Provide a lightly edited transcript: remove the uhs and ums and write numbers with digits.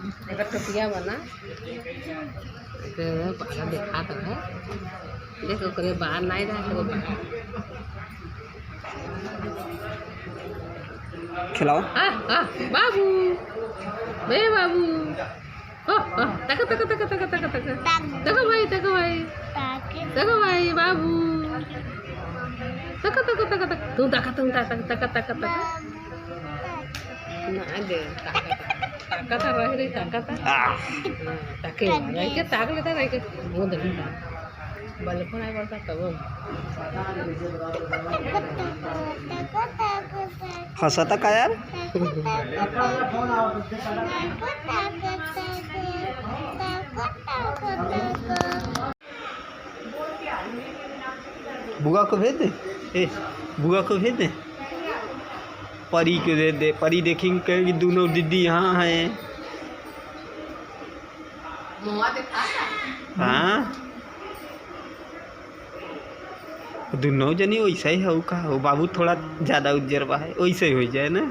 एक टोपिया बना पाला देखा तो है देखो करे बाहर नहीं रहा तो खिलाओ बाबू बे बाबू तक तक तक तक तक तक देखो भाई देखो भाई बाबू तक तक तक तक तू तक तक तक तक तक तक ना दे ताकत रह रही ताकत ताके रह के ताक लेता रह के वो देखता बलफोन आई पड़ता तब हंसता का यार बुआ को भेज दे बुआ को भेज दे परी को दे दे परी देखेंगे कि दोनों दीदी यहाँ हैं हाँ दोनों जनी वैसा ही हो का वो बाबू थोड़ा ज़्यादा उज्जर बा है वैसे ही हो जाए ना।